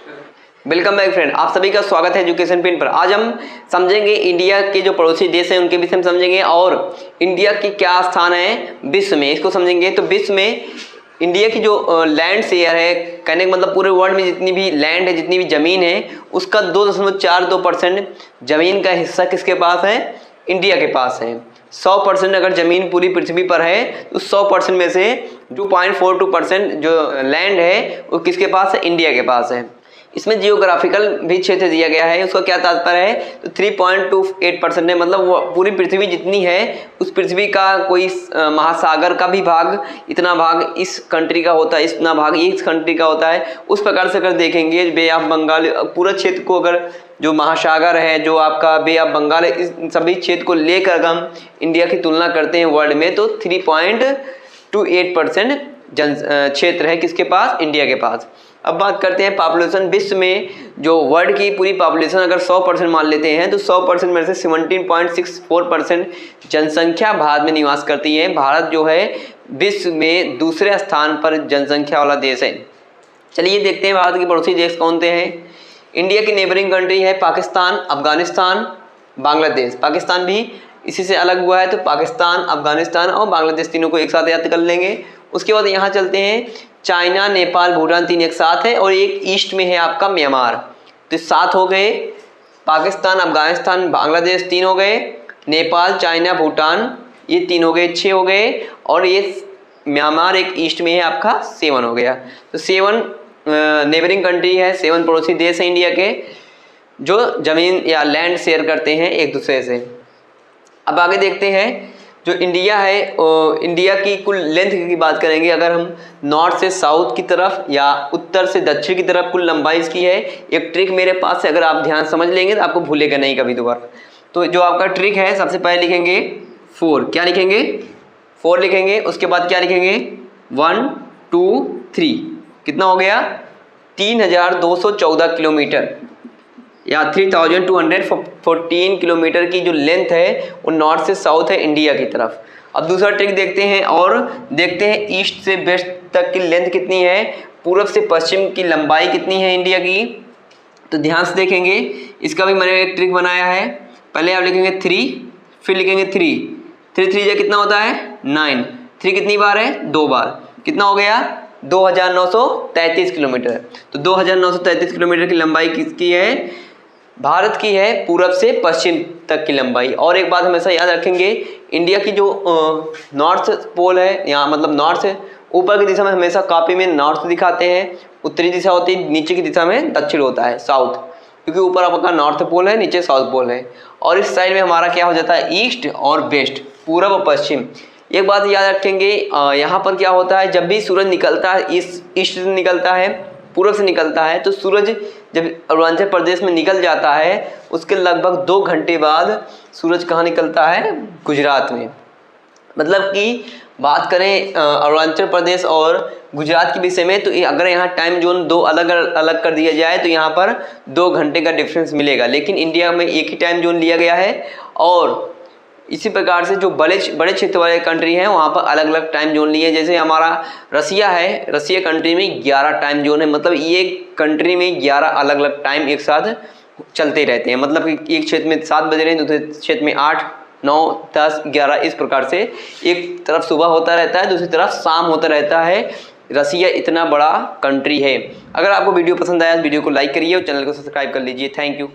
Welcome back friend, आप सभी का स्वागत है एजुकेशन पिन पर। आज हम समझेंगे इंडिया के जो पड़ोसी देश हैं उनके विषय में समझेंगे और इंडिया की क्या स्थान है विश्व में, इसको समझेंगे। तो विश्व में इंडिया की जो लैंड शेयर है, कहने का मतलब पूरे वर्ल्ड में जितनी भी लैंड है, जितनी भी ज़मीन है, उसका 2.42% ज़मीन का हिस्सा किसके पास है? इंडिया के पास है। 100% अगर ज़मीन पूरी पृथ्वी पर है तो 100% में से 2.42% जो लैंड है वो किसके पास है? इंडिया के पास है। इसमें जियोग्राफिकल भी क्षेत्र दिया गया है, उसका क्या तात्पर्य है? तो 3.28% है, मतलब वो पूरी पृथ्वी जितनी है उस पृथ्वी का कोई महासागर का भी भाग, इतना भाग इस कंट्री का होता है, इतना भाग इस कंट्री का होता है। उस प्रकार से अगर देखेंगे बे ऑफ बंगाल पूरा क्षेत्र को, अगर जो महासागर है, जो आपका बे ऑफ बंगाल है, इस सभी क्षेत्र को लेकर हम इंडिया की तुलना करते हैं वर्ल्ड में तो 3.28% क्षेत्र है किसके पास? इंडिया के पास। अब बात करते हैं पॉपुलेशन। विश्व में जो वर्ल्ड की पूरी पॉपुलेशन अगर 100% मान लेते हैं तो 100% में से 17.64% जनसंख्या भारत में निवास करती है। भारत जो है विश्व में दूसरे स्थान पर जनसंख्या वाला देश है। चलिए देखते हैं भारत के पड़ोसी देश कौन से हैं। इंडिया की नेबरिंग कंट्री है पाकिस्तान, अफगानिस्तान, बांग्लादेश। पाकिस्तान भी इसी से अलग हुआ है, तो पाकिस्तान, अफगानिस्तान और बांग्लादेश तीनों को एक साथ याद कर लेंगे। उसके बाद यहाँ चलते हैं चाइना, नेपाल, भूटान, तीन एक साथ है और एक ईस्ट में है आपका म्यांमार। तो 7 हो गए। पाकिस्तान, अफगानिस्तान, बांग्लादेश 3 हो गए। नेपाल, चाइना, भूटान ये 3 हो गए, 6 हो गए। और ये म्यांमार एक ईस्ट में है आपका 7 हो गया। तो 7 नेबरिंग कंट्री है, 7 पड़ोसी देश हैं इंडिया के जो ज़मीन या लैंड शेयर करते हैं एक दूसरे से। अब आगे देखते हैं जो इंडिया है, इंडिया की कुल लेंथ की बात करेंगे। अगर हम नॉर्थ से साउथ की तरफ या उत्तर से दक्षिण की तरफ कुल लंबाई इसकी है। एक ट्रिक मेरे पास है, अगर आप ध्यान समझ लेंगे तो आपको भूलेगा नहीं कभी दोबारा। तो जो आपका ट्रिक है, सबसे पहले लिखेंगे 4। क्या लिखेंगे? 4 लिखेंगे। उसके बाद क्या लिखेंगे? 1 2 3। कितना हो गया? 3214 किलोमीटर या 3214 किलोमीटर की जो लेंथ है वो नॉर्थ से साउथ है इंडिया की तरफ। अब दूसरा ट्रिक देखते हैं और देखते हैं ईस्ट से वेस्ट तक की लेंथ कितनी है, पूर्व से पश्चिम की लंबाई कितनी है इंडिया की। तो ध्यान से देखेंगे, इसका भी मैंने एक ट्रिक बनाया है। पहले आप लिखेंगे 3, फिर लिखेंगे 3 3 कितना होता है? 9। 3 कितनी बार है? 2 बार। कितना हो गया? 2933 किलोमीटर। तो 2933 किलोमीटर की लंबाई किसकी है? भारत की है, पूरब से पश्चिम तक की लंबाई। और एक बात हमेशा याद रखेंगे, इंडिया की जो नॉर्थ पोल है, यहाँ मतलब नॉर्थ ऊपर की दिशा में हमेशा कॉपी में नॉर्थ दिखाते हैं, उत्तरी दिशा होती है, नीचे की दिशा में दक्षिण होता है, साउथ, क्योंकि ऊपर आपका नॉर्थ पोल है, नीचे साउथ पोल है। और इस साइड में हमारा क्या हो जाता है? ईस्ट और वेस्ट, पूरब और पश्चिम। एक बात याद रखेंगे, यहाँ पर क्या होता है, जब भी सूरज निकलता है ईस्ट से निकलता है, पूर्व से निकलता है, तो सूरज जब अरुणाचल प्रदेश में निकल जाता है उसके लगभग 2 घंटे बाद सूरज कहाँ निकलता है? गुजरात में। मतलब कि बात करें अरुणाचल प्रदेश और गुजरात के विषय में, तो अगर यहाँ टाइम जोन 2 अलग अलग कर दिया जाए तो यहाँ पर 2 घंटे का डिफरेंस मिलेगा। लेकिन इंडिया में एक ही टाइम जोन लिया गया है और इसी प्रकार से जो बड़े क्षेत्र वाले कंट्री हैं वहाँ पर अलग अलग टाइम जोन लिए। जैसे हमारा रसिया है, रसिया कंट्री में 11 टाइम जोन है, मतलब ये कंट्री में 11 अलग अलग टाइम एक साथ चलते रहते हैं। मतलब कि एक क्षेत्र में 7 बज रहे हैं, दूसरे क्षेत्र में 8, 9, 10, 11 इस प्रकार से एक तरफ सुबह होता रहता है, दूसरी तरफ शाम होता रहता है। रसिया इतना बड़ा कंट्री है। अगर आपको वीडियो पसंद आया तो वीडियो को लाइक करिए और चैनल को सब्सक्राइब कर लीजिए। Thank you.